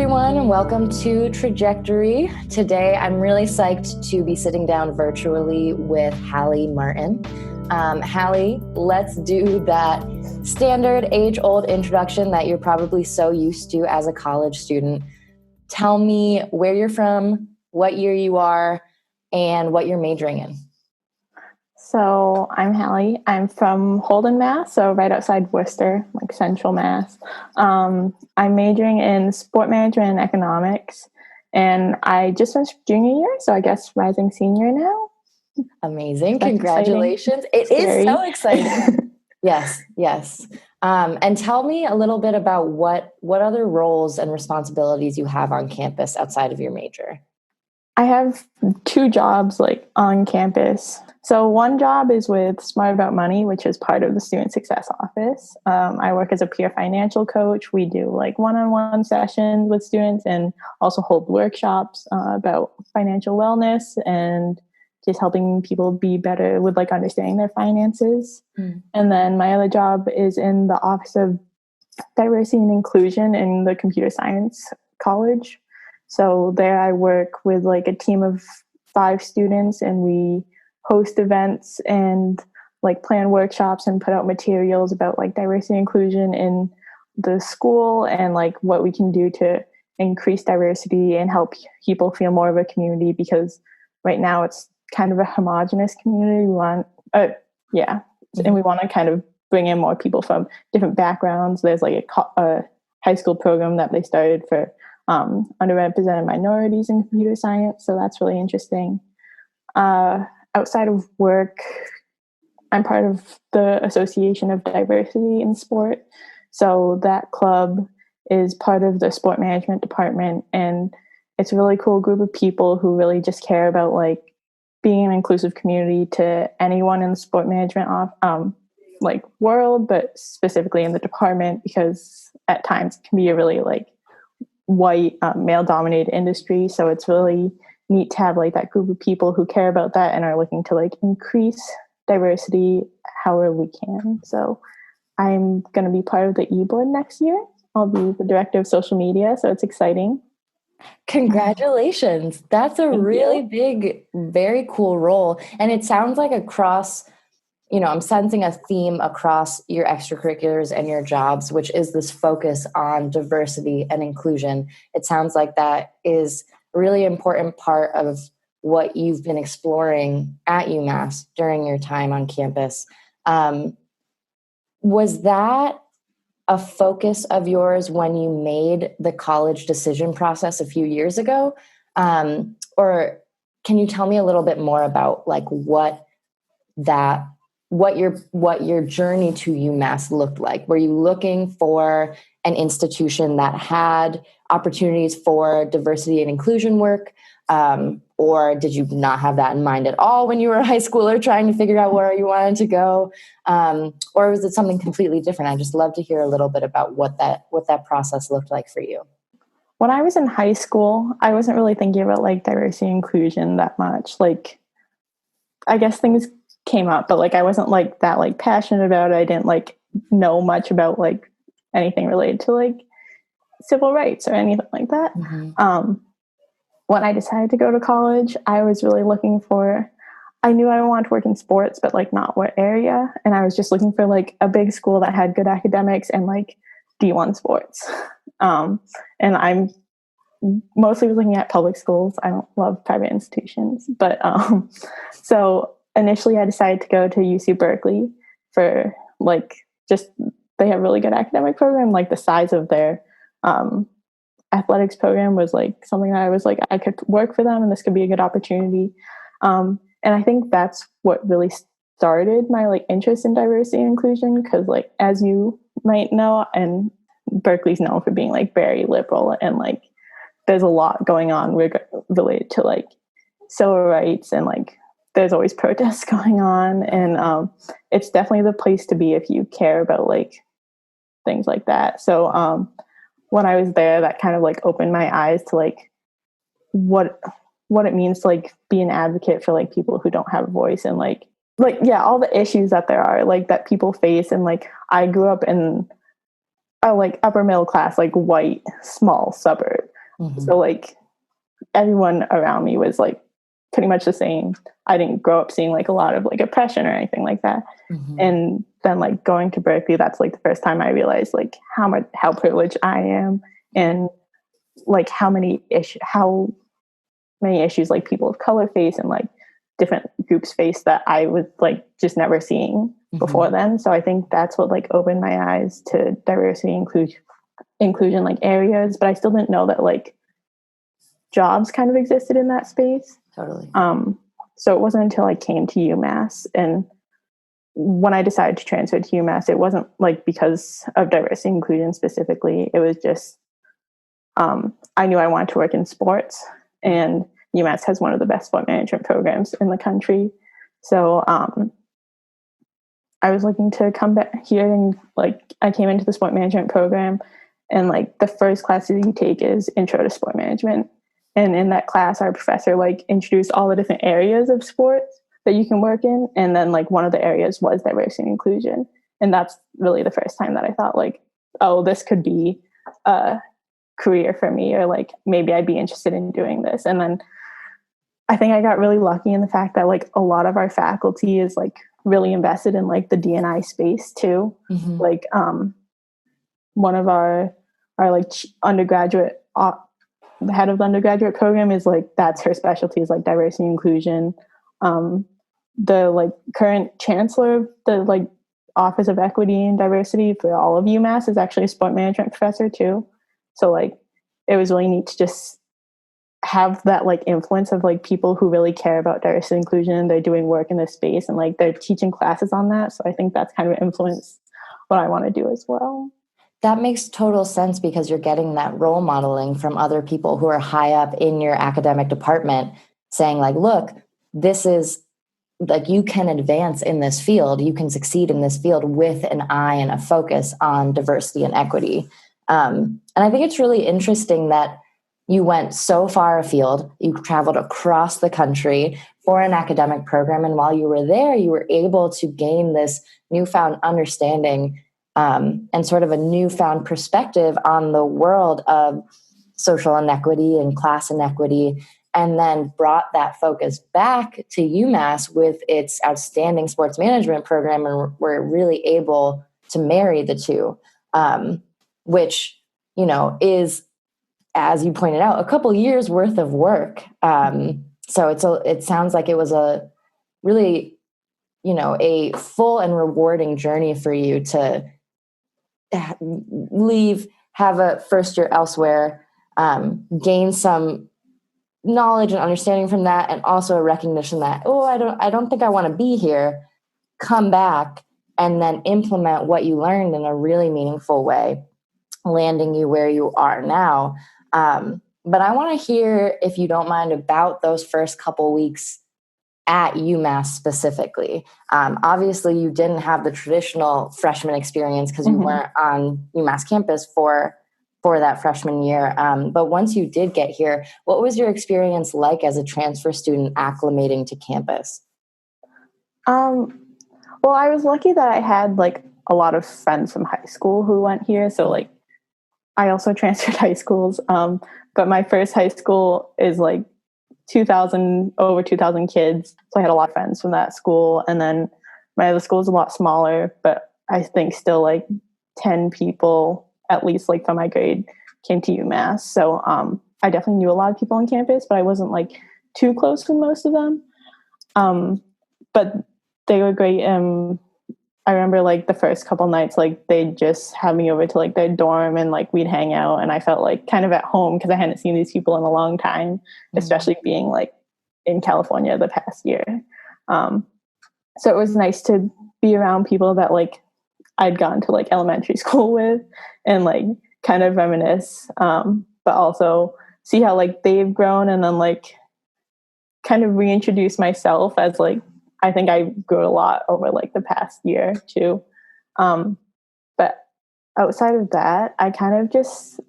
everyone, and welcome to Trajectory. Today, I'm really psyched to be sitting down virtually with Hallie Martin. Hallie, let's do that standard age-old introduction that you're probably so used to as a college student. Tell me where you're from, what year you are, and what you're majoring in. So I'm Hallie. I'm from Holden, Mass, so right outside Worcester, like central Mass. I'm majoring in sport management and economics, and I just finished junior year, so I guess rising senior now. Amazing. That's congratulations. Exciting. It is so exciting. Yes. And tell me a little bit about what other roles and responsibilities you have on campus outside of your major. I have 2 jobs on campus. So one job is with Smart About Money, which is part of the Student Success Office. I work as a peer financial coach. We do one-on-one sessions with students and also hold workshops about financial wellness and just helping people be better with understanding their finances. And then my other job is in the Office of Diversity and Inclusion in the Computer Science College. So there I work with a team of 5 students, and we host events and plan workshops and put out materials about diversity and inclusion in the school and what we can do to increase diversity and help people feel more of a community, because right now it's kind of a homogenous community. We want and we want to kind of bring in more people from different backgrounds. There's a high school program that they started for underrepresented minorities in computer science, so that's really interesting. Outside of work, I'm part of the Association of Diversity in Sport, so that club is part of the sport management department, and it's a really cool group of people who really just care about being an inclusive community to anyone in the sport management world, but specifically in the department, because at times it can be a really white male-dominated industry. So it's really neat to have that group of people who care about that and are looking to increase diversity however we can. So I'm going to be part of the e-board next year. I'll be the director of social media, so it's exciting. Congratulations. That's a really big, very cool role. And it sounds like across, I'm sensing a theme across your extracurriculars and your jobs, which is this focus on diversity and inclusion. It sounds like that is a really important part of what you've been exploring at UMass during your time on campus. Was that a focus of yours when you made the college decision process a few years ago? Or can you tell me a little bit more about what your journey to UMass looked like? Were you looking for an institution that had opportunities for diversity and inclusion work? Or did you not have that in mind at all when you were a high schooler trying to figure out where you wanted to go? Or was it something completely different? I'd just love to hear a little bit about what that process looked like for you. When I was in high school, I wasn't really thinking about diversity and inclusion that much. I guess things came up, but I wasn't that passionate about it. I didn't know much about anything related to civil rights or anything like that. Mm-hmm. When I decided to go to college, I was really looking for, I knew I wanted to work in sports, but not what area. And I was just looking for a big school that had good academics and D1 sports. And I'm mostly looking at public schools. I don't love private institutions, but so initially I decided to go to UC Berkeley for just, they have really good academic program. The size of their athletics program was something that I was I could work for them and this could be a good opportunity. And I think that's what really started my interest in diversity and inclusion, because as you might know, and Berkeley's known for being very liberal, and there's a lot going on related to civil rights, and there's always protests going on, and it's definitely the place to be if you care about things like that. So when I was there, that kind of opened my eyes to what it means to be an advocate for people who don't have a voice, and all the issues that there are that people face. And I grew up in a upper middle class white small suburb, So like everyone around me was like pretty much the same. I didn't grow up seeing like a lot of like oppression or anything like that. And then like going to Berkeley, that's like the first time I realized like how privileged I am, and like how many issues like people of color face and like different groups face that I was like just never seeing before then. So I think that's what like opened my eyes to diversity inclusion like areas, but I still didn't know that like jobs kind of existed in that space. Totally. So it wasn't until I came to UMass, and when I decided to transfer to UMass, it wasn't like because of diversity inclusion specifically. It was just I knew I wanted to work in sports, and UMass has one of the best sport management programs in the country. So I was looking to come back here, and like I came into the sport management program, and like the first class that you take is Intro to Sport Management. And in that class, our professor like introduced all the different areas of sports that you can work in. And then like one of the areas was diversity and inclusion. And that's really the first time that I thought like, oh, this could be a career for me, or like maybe I'd be interested in doing this. And then I think I got really lucky in the fact that like a lot of our faculty is like really invested in like the D&I space too. Like one of our like undergraduate the head of the undergraduate program is like, that's her specialty, is like diversity and inclusion. The like current chancellor of the like Office of Equity and Diversity for all of UMass is actually a sport management professor too. So like it was really neat to just have that like influence of like people who really care about diversity and inclusion. They're doing work in this space and like they're teaching classes on that. So I think that's kind of influenced what I want to do as well. That makes total sense, because you're getting that role modeling from other people who are high up in your academic department saying like, look, this is like, you can advance in this field, you can succeed in this field with an eye and a focus on diversity and equity. And I think it's really interesting that you went so far afield, you traveled across the country for an academic program. And while you were there, you were able to gain this newfound understanding and sort of a newfound perspective on the world of social inequity and class inequity, and then brought that focus back to UMass with its outstanding sports management program, and we're really able to marry the two, which, you know, is, as you pointed out, a couple years worth of work. So it sounds like it was a really, you know, a full and rewarding journey for you to leave, have a first year elsewhere, gain some knowledge and understanding from that, and also a recognition that, oh, I don't think I want to be here, come back and then implement what you learned in a really meaningful way, landing you where you are now. But I want to hear, if you don't mind, about those first couple weeks at UMass specifically. Obviously, you didn't have the traditional freshman experience because you weren't on UMass campus for that freshman year. But once you did get here, what was your experience like as a transfer student acclimating to campus? Well, I was lucky that I had like a lot of friends from high school who went here. So like I also transferred high schools. But my first high school is like over 2,000 kids. So I had a lot of friends from that school. And then my other school is a lot smaller, but I think still like 10 people, at least like from my grade, came to UMass. So I definitely knew a lot of people on campus, but I wasn't like too close with most of them. But they were great. I remember like the first couple nights, like they'd just have me over to like their dorm and like we'd hang out, and I felt like kind of at home because I hadn't seen these people in a long time, especially being like in California the past year. So it was nice to be around people that like I'd gone to like elementary school with and like kind of reminisce, but also see how like they've grown, and then like kind of reintroduce myself as like, I think I grew a lot over like the past year too. But outside of that, I kind of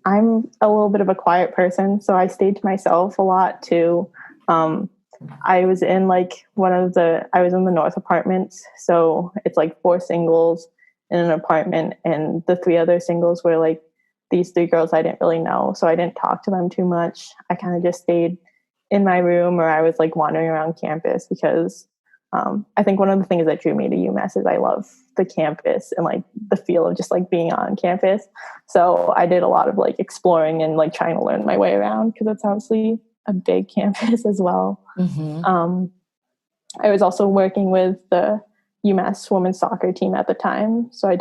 I'm a little bit of a quiet person. So I stayed to myself a lot too. I was in like I was in the North apartments. So it's like 4 singles in an apartment, and the 3 other singles were like these 3 girls I didn't really know. So I didn't talk to them too much. I kind of just stayed in my room, or I was like wandering around campus because I think one of the things that drew me to UMass is I love the campus and like the feel of just like being on campus. So I did a lot of like exploring and like trying to learn my way around because it's obviously a big campus as well. I was also working with the UMass women's soccer team at the time. So I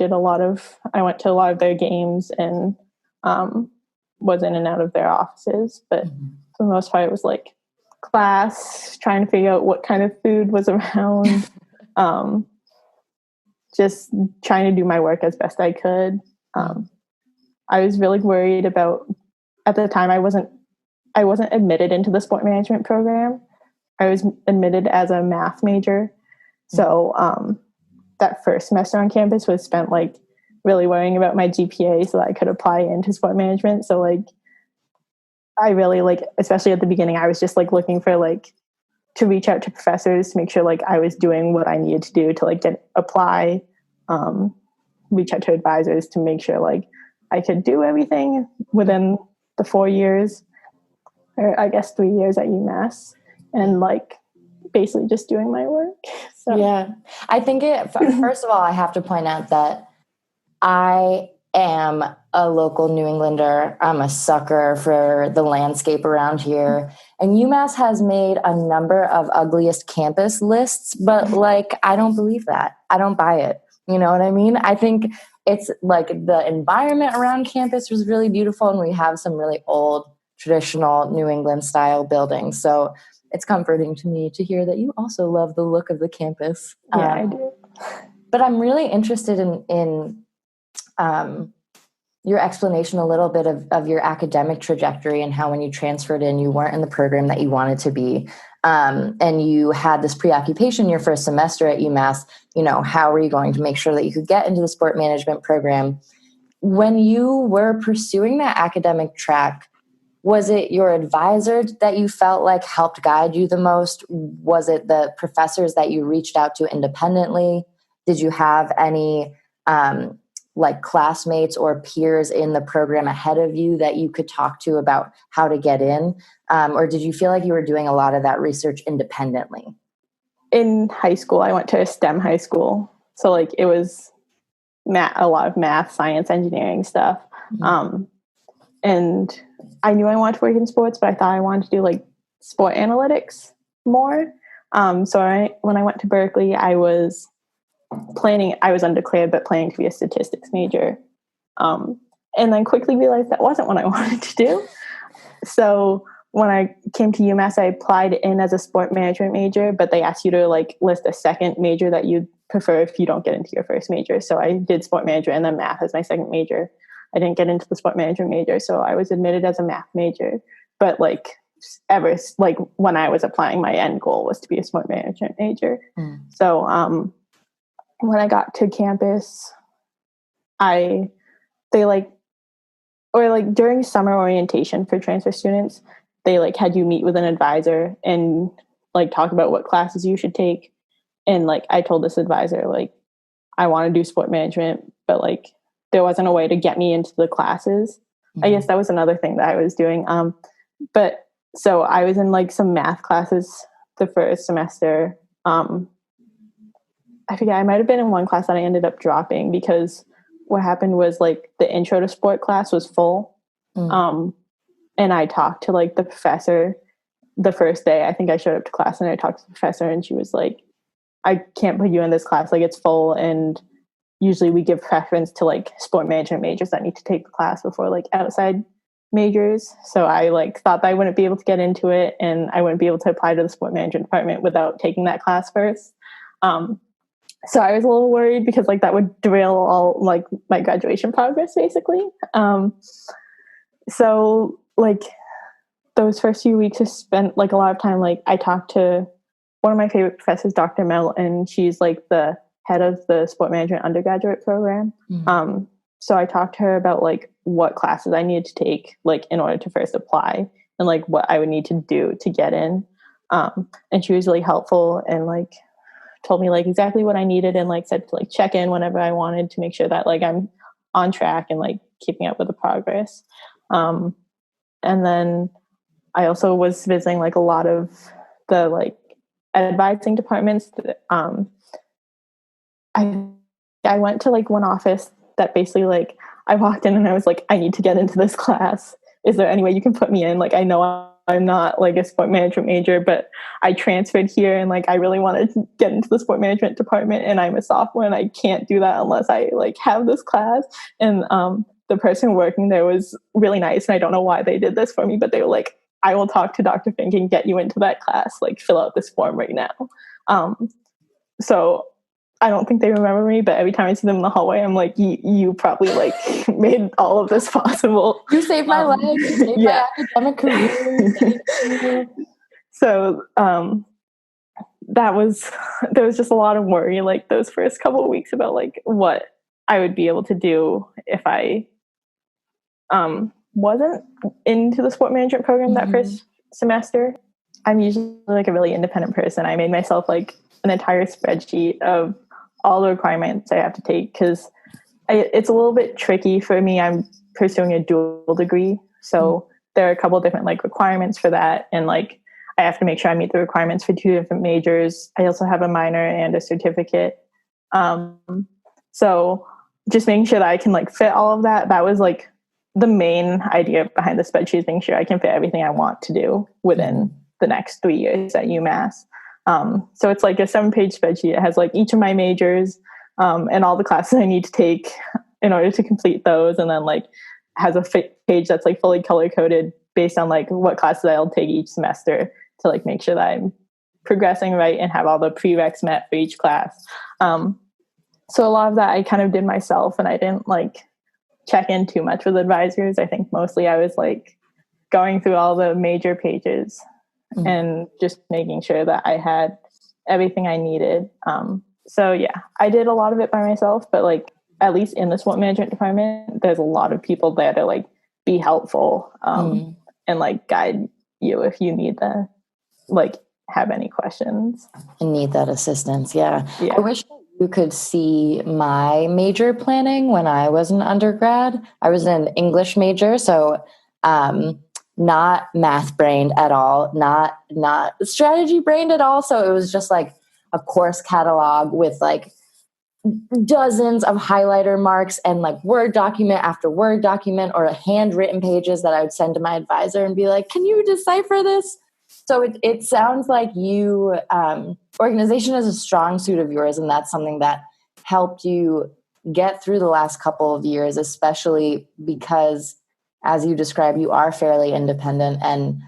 went to a lot of their games and was in and out of their offices. But for the most part, it was like class, trying to figure out what kind of food was around, just trying to do my work as best I could. I was really worried about, at the time, I wasn't admitted into the sport management program. I was admitted as a math major. So that first semester on campus was spent like really worrying about my GPA so that I could apply into sport management. So like I really like, especially at the beginning, I was just like looking for like to reach out to professors to make sure like I was doing what I needed to do to like apply, reach out to advisors to make sure like I could do everything within the 4 years, or I guess 3 years at UMass, and like basically just doing my work. So. Yeah, I think first of all, I have to point out that I am a local New Englander. I'm a sucker for the landscape around here. And UMass has made a number of ugliest campus lists, but like, I don't believe that. I don't buy it. You know what I mean? I think it's like the environment around campus was really beautiful, and we have some really old, traditional New England style buildings. So it's comforting to me to hear that you also love the look of the campus. Yeah, I do. But I'm really interested in your explanation a little bit of your academic trajectory and how when you transferred in, you weren't in the program that you wanted to be. And you had this preoccupation your first semester at UMass, you know, how were you going to make sure that you could get into the sport management program? When you were pursuing that academic track, was it your advisor that you felt like helped guide you the most? Was it the professors that you reached out to independently? Did you have any like classmates or peers in the program ahead of you that you could talk to about how to get in? Or did you feel like you were doing a lot of that research independently? In high school, I went to a STEM high school. So like it was a lot of math, science, engineering stuff. And I knew I wanted to work in sports, but I thought I wanted to do like sport analytics more. So when I went to Berkeley, I was undeclared, but planning to be a statistics major. And then quickly realized that wasn't what I wanted to do. So when I came to UMass, I applied in as a sport management major, but they asked you to like list a second major that you'd prefer if you don't get into your first major. So I did sport management and then math as my second major. I didn't get into the sport management major, so I was admitted as a math major. But like when I was applying, my end goal was to be a sport management major. So when I got to campus, during summer orientation for transfer students, they like had you meet with an advisor and like talk about what classes you should take. And like I told this advisor, like, I want to do sport management, but like there wasn't a way to get me into the classes. I guess that was another thing that I was doing. But so I was in like some math classes the first semester. I forget, I might have been in one class that I ended up dropping because what happened was like the intro to sport class was full. And I talked to like the professor the first day. I think I showed up to class and I talked to the professor and she was like, I can't put you in this class. Like it's full. And usually we give preference to like sport management majors that need to take the class before like outside majors. So I like thought that I wouldn't be able to get into it and I wouldn't be able to apply to the sport management department without taking that class first. So I was a little worried because like that would derail all like my graduation progress basically. So like those first few weeks I spent like a lot of time, like I talked to one of my favorite professors, Dr. Mel, and she's like the head of the sport management undergraduate program. So I talked to her about like what classes I needed to take like in order to first apply and like what I would need to do to get in. And she was really helpful and like told me like exactly what I needed and like said to like check in whenever I wanted to make sure that like I'm on track and like keeping up with the progress. And then I also was visiting like a lot of the like advising departments. I went to like one office that basically like I walked in and I was like, I need to get into this class. Is there any way you can put me in? Like, I know I'm not like a sport management major, but I transferred here and like I really wanted to get into the sport management department, and I'm a sophomore and I can't do that unless I like have this class. And the person working there was really nice, and I don't know why they did this for me, but they were like, I will talk to Dr. Fink and get you into that class. Like, fill out this form right now. So I don't think they remember me, but every time I see them in the hallway, I'm like, you probably like made all of this possible. You saved my life. You saved my academic career. Thank you. So there was just a lot of worry like those first couple of weeks about like what I would be able to do if I wasn't into the sport management program that first semester. I'm usually like a really independent person. I made myself like an entire spreadsheet of all the requirements I have to take, because it's a little bit tricky for me. I'm pursuing a dual degree, so there are a couple different like requirements for that, and like I have to make sure I meet the requirements for 2 different majors. I also have a minor and a certificate, so just making sure that I can like fit all of that. That was like the main idea behind the spreadsheet, is making sure I can fit everything I want to do within the next 3 years at UMass. So it's like a 7-page spreadsheet. It has like each of my majors and all the classes I need to take in order to complete those. And then like has a page that's like fully color coded based on like what classes I'll take each semester to like make sure that I'm progressing right and have all the prereqs met for each class. So a lot of that I kind of did myself, and I didn't like check in too much with advisors. I think mostly I was like going through all the major pages and just making sure that I had everything I needed. So yeah, I did a lot of it by myself, but like at least in the sport management department, there's a lot of people there to like be helpful and like guide you if you need to like have any questions. And need that assistance. Yeah. I wish you could see my major planning when I was an undergrad. I was an English major, so not math brained at all, not strategy brained at all. So it was just like a course catalog with like dozens of highlighter marks and like Word document after Word document, or handwritten pages that I would send to my advisor and be like, can you decipher this? So it sounds like you, organization is a strong suit of yours, and that's something that helped you get through the last couple of years, especially because, as you describe, you are fairly independent and,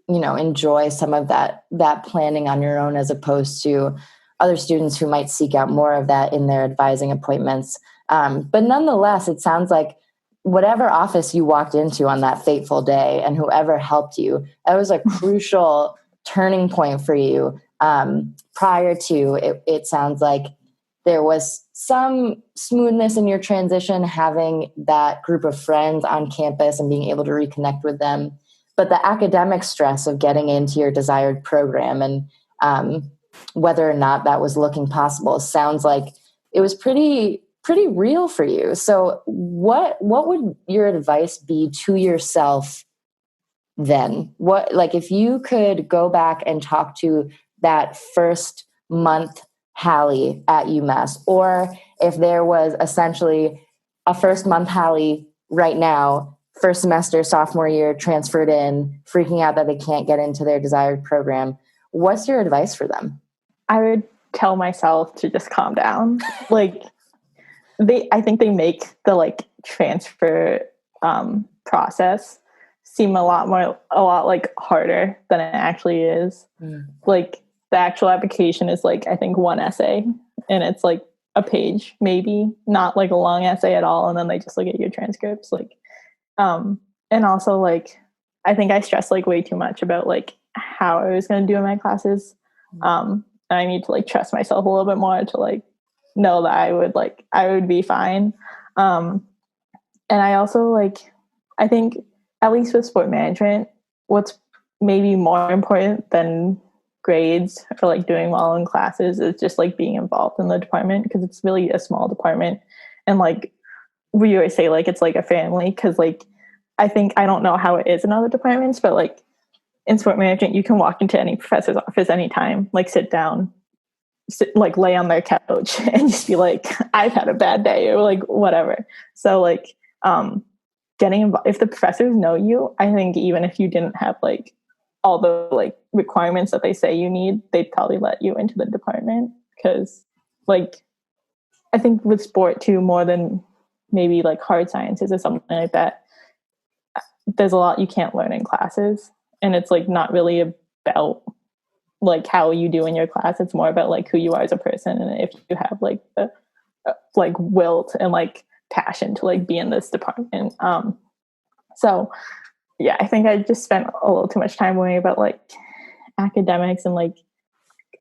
enjoy some of that planning on your own, as opposed to other students who might seek out more of that in their advising appointments. But nonetheless, it sounds like whatever office you walked into on that fateful day and whoever helped you, that was a crucial turning point for you. Prior to it sounds like there was some smoothness in your transition, having that group of friends on campus and being able to reconnect with them. But the academic stress of getting into your desired program and whether or not that was looking possible sounds like it was pretty real for you. So what would your advice be to yourself then? What, like, if you could go back and talk to that first month Hallie at UMass, or if there was essentially a first month Hallie right now, first semester, sophomore year, transferred in, freaking out that they can't get into their desired program, what's your advice for them? I would tell myself to just calm down. Like, I think they make the like transfer process seem a lot like harder than it actually is. Like, the actual application is like, I think, one essay, and it's like a page, maybe not like a long essay at all. And then they just look at your transcripts. Like, and also like, I think I stressed like way too much about like how I was going to do in my classes. And I need to like trust myself a little bit more to like know that I would be fine. And I also like, I think at least with sport management, what's maybe more important than grades or like doing well in classes is just like being involved in the department, because it's really a small department, and like we always say like it's like a family, because like I think, I don't know how it is in other departments, but like in sport management you can walk into any professor's office anytime, like sit down, like lay on their couch and just be like, I've had a bad day, or like whatever. So like getting involved, if the professors know you, I think even if you didn't have like all the like requirements that they say you need, they'd probably let you into the department. Because like I think with sport too, more than maybe like hard sciences or something like that, there's a lot you can't learn in classes, and it's like not really about like how you do in your class. It's more about like who you are as a person, and if you have like the like will and like passion to like be in this department. So yeah, I think I just spent a little too much time worrying about like academics, and like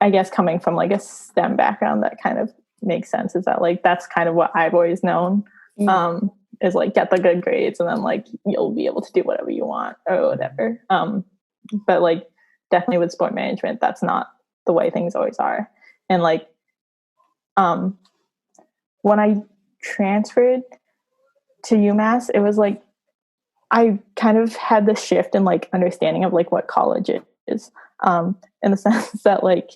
I guess coming from like a STEM background, that kind of makes sense, is that like that's kind of what I've always known. Is like get the good grades and then like you'll be able to do whatever you want or whatever. But like definitely with sport management, that's not the way things always are. And like when I transferred to UMass, it was like I kind of had this shift in like understanding of like what college is, in the sense that like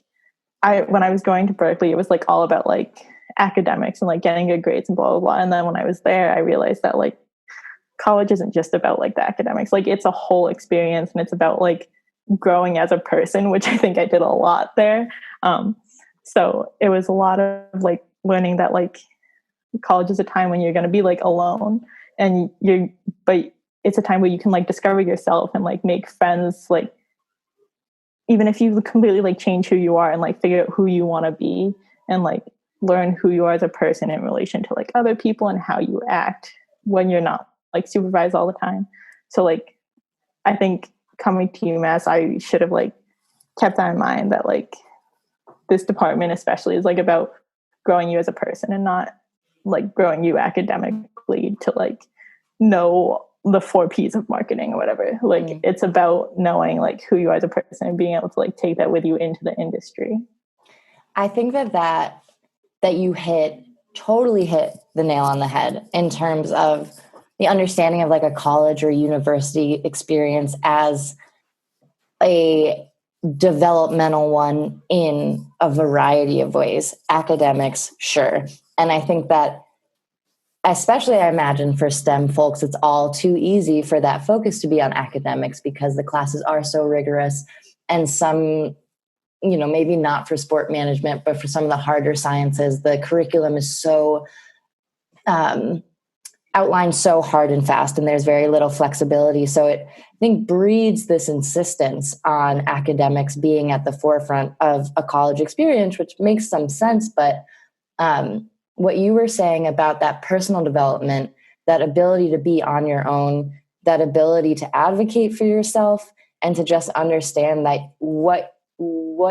when I was going to Berkeley, it was like all about like academics and like getting good grades and blah blah blah. And then when I was there, I realized that like college isn't just about like the academics. Like it's a whole experience, and it's about like growing as a person, which I think I did a lot there. So it was a lot of like learning that like college is a time when you're going to be like alone, and but it's a time where you can like discover yourself and like make friends, like even if you completely like change who you are and like figure out who you want to be, and like learn who you are as a person in relation to like other people and how you act when you're not like supervised all the time. So like I think coming to UMass, I should have like kept that in mind, that like this department especially is like about growing you as a person and not like growing you academically to like know the 4 P's of marketing or whatever. Like it's about knowing like who you are as a person and being able to like take that with you into the industry. I think that you totally hit the nail on the head in terms of the understanding of like a college or university experience as a developmental one in a variety of ways. Academics, sure. And I think that especially I imagine for STEM folks, it's all too easy for that focus to be on academics because the classes are so rigorous, and some, you know, maybe not for sport management, but for some of the harder sciences, the curriculum is so outlined so hard and fast, and there's very little flexibility. So it, I think, breeds this insistence on academics being at the forefront of a college experience, which makes some sense. But what you were saying about that personal development, that ability to be on your own, that ability to advocate for yourself, and to just understand that what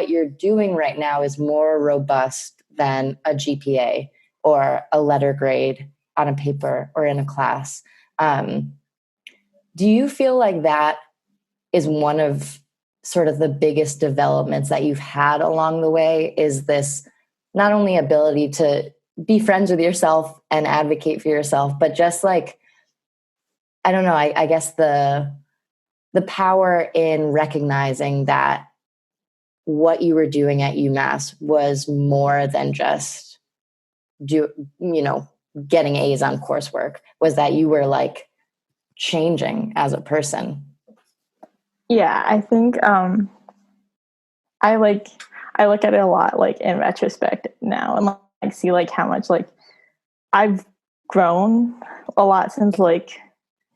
you're doing right now is more robust than a GPA or a letter grade on a paper or in a class. Do you feel like that is one of sort of the biggest developments that you've had along the way? Is this not only ability to be friends with yourself and advocate for yourself, but just like, I don't know, I guess the power in recognizing that what you were doing at UMass was more than just getting A's on coursework, was that you were like changing as a person. Yeah, I think I look at it a lot like in retrospect now, and like see like how much like I've grown a lot since like,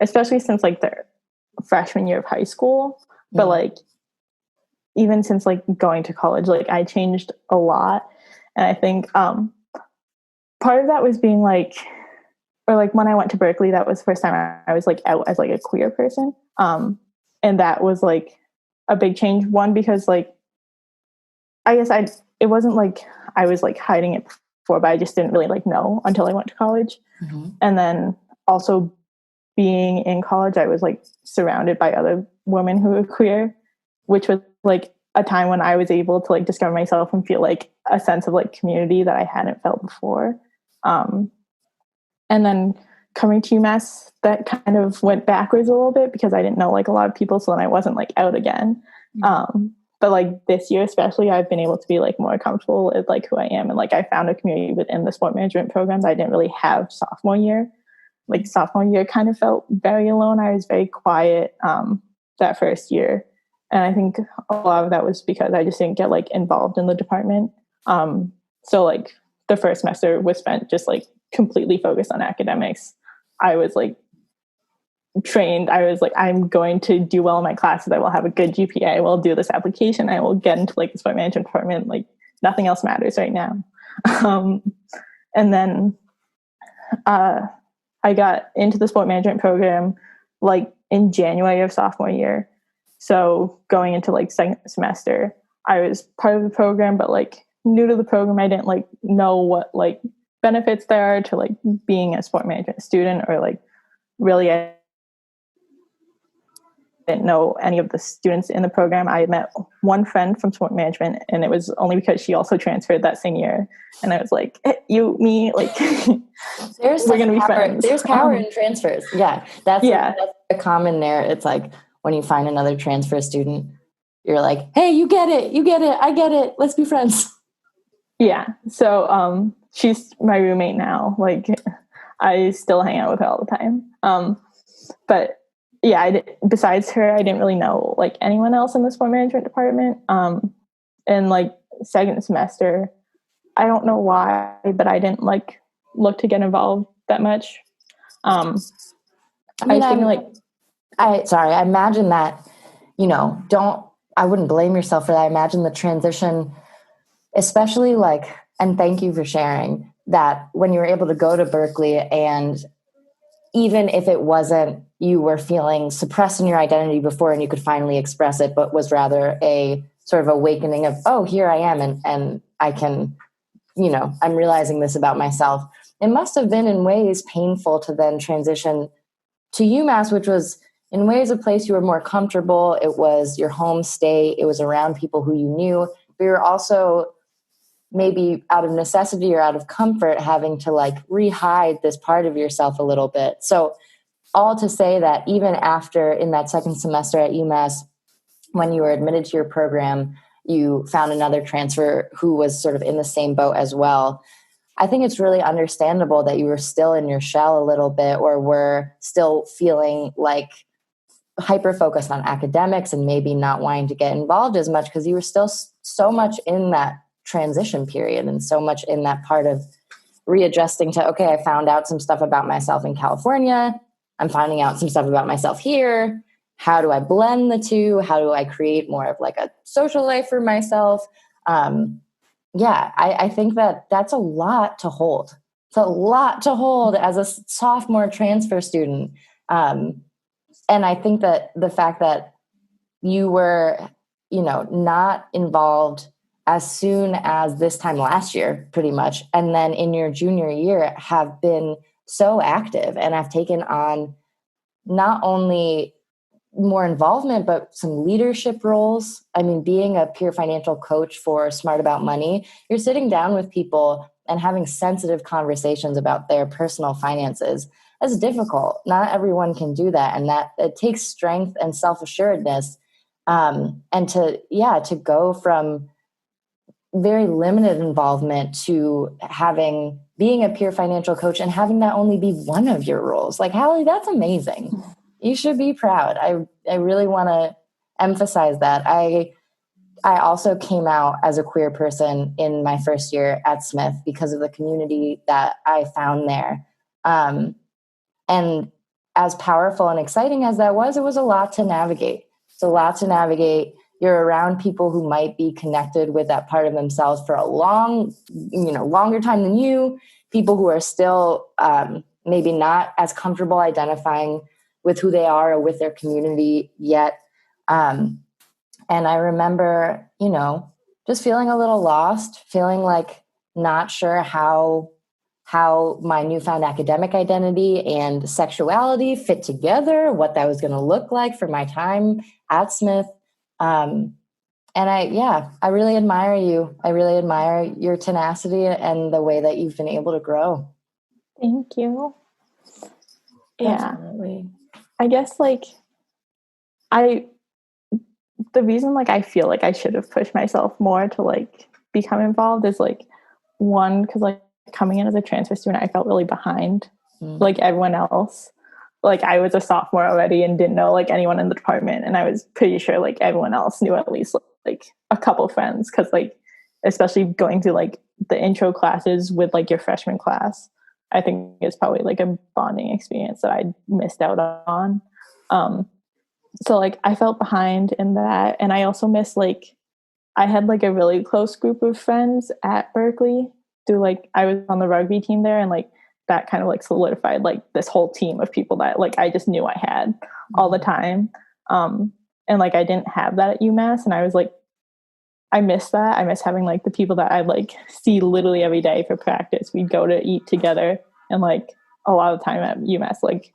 especially since like the freshman year of high school, but like even since like going to college, like I changed a lot. And I think part of that was being like, or like when I went to Berkeley, that was the first time I was like out as like a queer person. And that was like a big change. One, because like, I guess it wasn't like I was like hiding it before, but I just didn't really like know until I went to college. And then also being in college, I was like surrounded by other women who were queer, which was like a time when I was able to like discover myself and feel like a sense of like community that I hadn't felt before. And then coming to UMass, that kind of went backwards a little bit because I didn't know like a lot of people. So then I wasn't like out again. But like this year, especially, I've been able to be like more comfortable with like who I am. And like I found a community within the sport management programs I didn't really have sophomore year. Like sophomore year kind of felt very alone. I was very quiet that first year. And I think a lot of that was because I just didn't get like involved in the department. So like the first semester was spent just like completely focused on academics. I was like trained. I was like, I'm going to do well in my classes. I will have a good GPA. I will do this application. I will get into like the sport management department. Like nothing else matters right now. And then I got into the sport management program like in January of sophomore year. So going into like second semester, I was part of the program, but like new to the program. I didn't like know what like benefits there are to like being a sport management student, or like really I didn't know any of the students in the program. I met one friend from sport management, and it was only because she also transferred that same year. And I was like, hey, you, me, like, we're going to be friends. There's power in transfers. Yeah. That's a common narrative. It's like when you find another transfer student, you're like, hey, you get it. I get it. Let's be friends. Yeah. So she's my roommate now. Like I still hang out with her all the time. But yeah, besides her, I didn't really know like anyone else in the sport management department. And like second semester, I don't know why, but I didn't like look to get involved that much. I was thinking like, I imagine that, I wouldn't blame yourself for that. I imagine the transition, especially like, and thank you for sharing that when you were able to go to Berkeley, and even if it wasn't, you were feeling suppressed in your identity before and you could finally express it, but was rather a sort of awakening of, oh, here I am. And I can, I'm realizing this about myself. It must have been in ways painful to then transition to UMass, which was in ways a place you were more comfortable. It was your home state. It was around people who you knew. But you're also maybe out of necessity or out of comfort having to like re-hide this part of yourself a little bit. So all to say that even after in that second semester at UMass, when you were admitted to your program, you found another transfer who was sort of in the same boat as well. I think it's really understandable that you were still in your shell a little bit, or were still feeling like hyper-focused on academics and maybe not wanting to get involved as much because you were still so much in that transition period and so much in that part of readjusting to, okay, I found out some stuff about myself in California. I'm finding out some stuff about myself here. How do I blend the two? How do I create more of like a social life for myself? I think that that's a lot to hold. It's a lot to hold as a sophomore transfer student. And I think that the fact that you were, not involved as soon as this time last year, pretty much, and then in your junior year have been so active and have taken on not only more involvement, but some leadership roles. I mean, being a peer financial coach for Smart About Money, you're sitting down with people and having sensitive conversations about their personal finances. That's difficult. Not everyone can do that. And that it takes strength and self-assuredness. And to go from very limited involvement to being a peer financial coach and having that only be one of your roles. Like, Hallie, that's amazing. You should be proud. I really want to emphasize that. I also came out as a queer person in my first year at Smith because of the community that I found there. And as powerful and exciting as that was, it was a lot to navigate. It's a lot to navigate. You're around people who might be connected with that part of themselves for a longer time than you, people who are still maybe not as comfortable identifying with who they are or with their community yet. And I remember, just feeling a little lost, feeling like not sure how my newfound academic identity and sexuality fit together, what that was going to look like for my time at Smith. And I really admire you. I really admire your tenacity and the way that you've been able to grow. Thank you. Yeah. Definitely. I guess like the reason like I feel like I should have pushed myself more to like become involved is like one, because like coming in as a transfer student, I felt really behind like everyone else. Like I was a sophomore already and didn't know like anyone in the department, and I was pretty sure like everyone else knew at least like a couple friends, because like especially going through like the intro classes with like your freshman class, I think it's probably like a bonding experience that I missed out on. So like I felt behind in that, and I also missed like I had like a really close group of friends at Berkeley through like I was on the rugby team there, and like that kind of like solidified like this whole team of people that like I just knew I had all the time. And like I didn't have that at UMass, and I was like I miss that. I miss having like the people that I like see literally every day for practice. We'd go to eat together, and like a lot of the time at UMass, like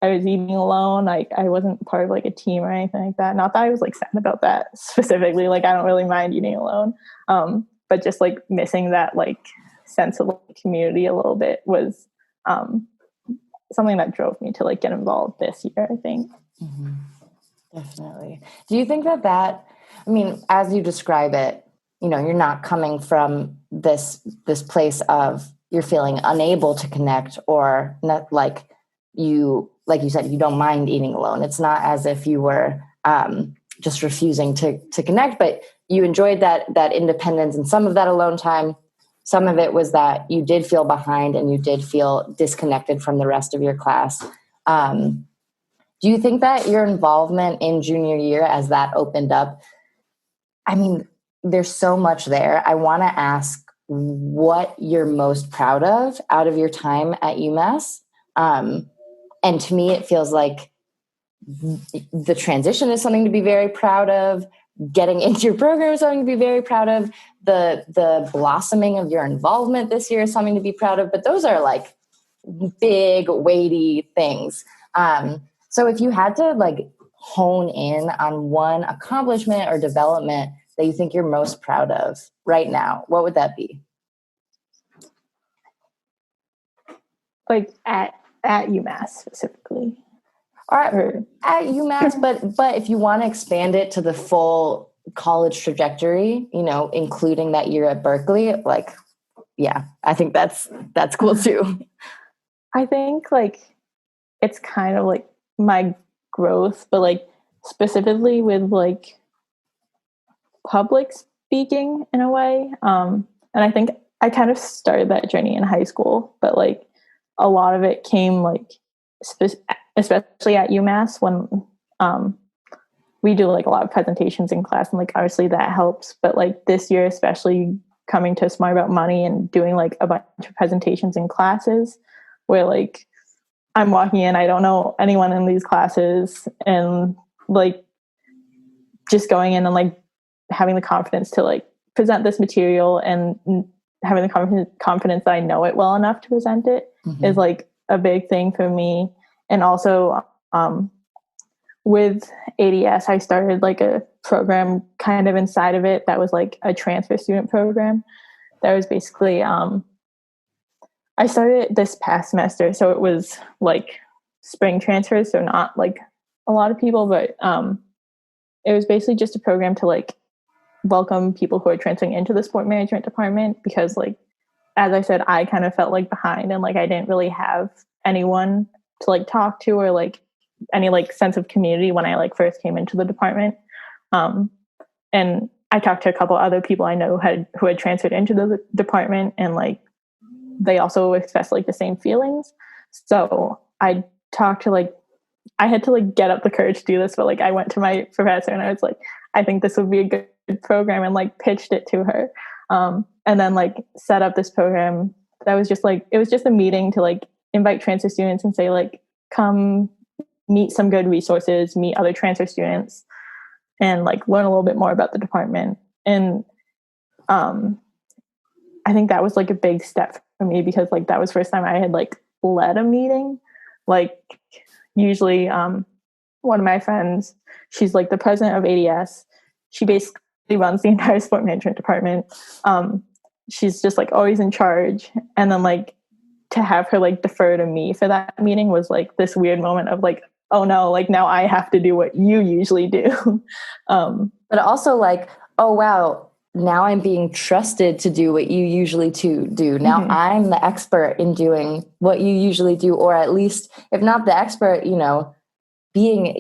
I was eating alone. Like I wasn't part of like a team or anything like that. Not that I was like sad about that specifically. Like I don't really mind eating alone. But just like missing that like sense of like, community a little bit was something that drove me to like get involved this year, I think. Mm-hmm. Definitely. Do you think that, I mean, as you describe it, you know, you're not coming from this place of you're feeling unable to connect, or not like you said, you don't mind eating alone. It's not as if you were just refusing to connect, but you enjoyed that independence and some of that alone time. Some of it was that you did feel behind and you did feel disconnected from the rest of your class. Do you think that your involvement in junior year, as that opened up, I mean, there's so much there. I want to ask what you're most proud of out of your time at UMass. And to me, it feels like the transition is something to be very proud of. Getting into your program is something to be very proud of. The blossoming of your involvement this year is something to be proud of. But those are like big, weighty things. So if you had to like hone in on one accomplishment or development that you think you're most proud of right now, what would that be? Like at UMass specifically. All right, at UMass, but if you want to expand it to the full college trajectory, you know, including that year at Berkeley, like, yeah, I think that's cool too. I think like it's kind of like my growth, but like specifically with like public speaking in a way. And I think I kind of started that journey in high school, but like a lot of it came like especially at UMass when we do like a lot of presentations in class, and like obviously that helps. But like this year, especially coming to Smart About Money and doing like a bunch of presentations in classes where like I'm walking in, I don't know anyone in these classes, and like just going in and like having the confidence to like present this material and having the confidence that I know it well enough to present it is like a big thing for me. And also with ADS, I started like a program kind of inside of it that was like a transfer student program that was basically I started this past semester, so it was like spring transfers, so not like a lot of people, but it was basically just a program to like welcome people who are transferring into the sport management department, because like as I said, I kind of felt like behind, and like I didn't really have anyone to like talk to, or like any like sense of community when I like first came into the department. And I talked to a couple other people I know who had transferred into the department, and like they also expressed like the same feelings. So I talked to like, I had to like get up the courage to do this, but like I went to my professor and I was like, I think this would be a good program, and like pitched it to her. And then like set up this program that was just like, it was just a meeting to like invite transfer students and say like, come meet some good resources, meet other transfer students, and like learn a little bit more about the department. And I think that was like a big step for me, because like that was the first time I had like led a meeting. Like usually one of my friends, she's like the president of ADS. She basically runs the entire sport management department. She's just like always in charge. And then like to have her like defer to me for that meeting was like this weird moment of like, oh no, like now I have to do what you usually do. But also like, oh wow, now I'm being trusted to do what you usually do. Now I'm the expert in doing what you usually do, or at least if not the expert, being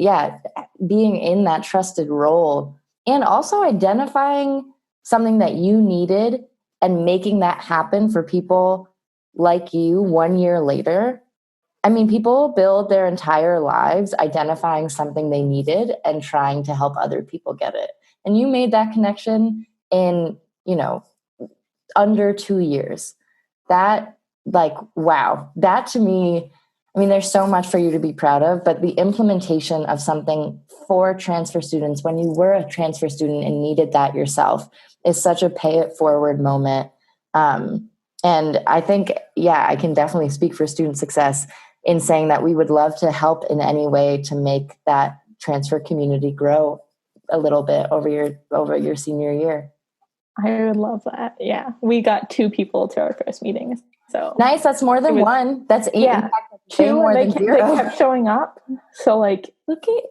in that trusted role, and also identifying something that you needed and making that happen for people like you 1 year later. I mean, people build their entire lives identifying something they needed and trying to help other people get it. And you made that connection in, under 2 years. That, like, wow, that to me, I mean, there's so much for you to be proud of, but the implementation of something for transfer students when you were a transfer student and needed that yourself is such a pay it forward moment. And I think, I can definitely speak for student success in saying that we would love to help in any way to make that transfer community grow a little bit over your senior year. I would love that. Yeah. We got 2 people to our first meeting. So nice. That's more than one. That's 8. Yeah. 2 more than 0. They kept showing up. So like, look at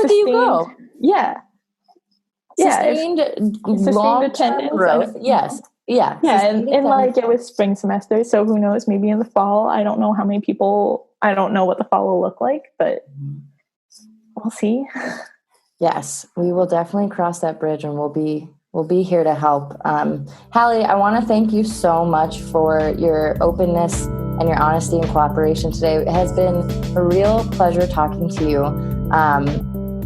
you go. Yeah. Sustained attendance. Growth. Yes. Yeah. Yeah. And like it was spring semester. So who knows, maybe in the fall, I don't know how many people, I don't know what the fall will look like, but we'll see. Yes, we will definitely cross that bridge, and we'll be here to help. Hallie, I want to thank you so much for your openness and your honesty and cooperation today. It has been a real pleasure talking to you.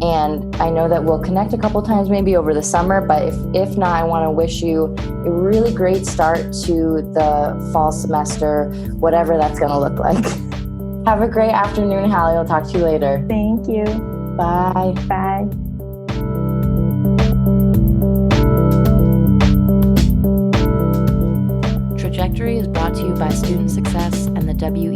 And I know that we'll connect a couple times maybe over the summer, but if not, I want to wish you a really great start to the fall semester, whatever that's going to look like. Have a great afternoon, Hallie. I'll talk to you later. Thank you. Bye. Bye. Trajectory is brought to you by Student Success and the WE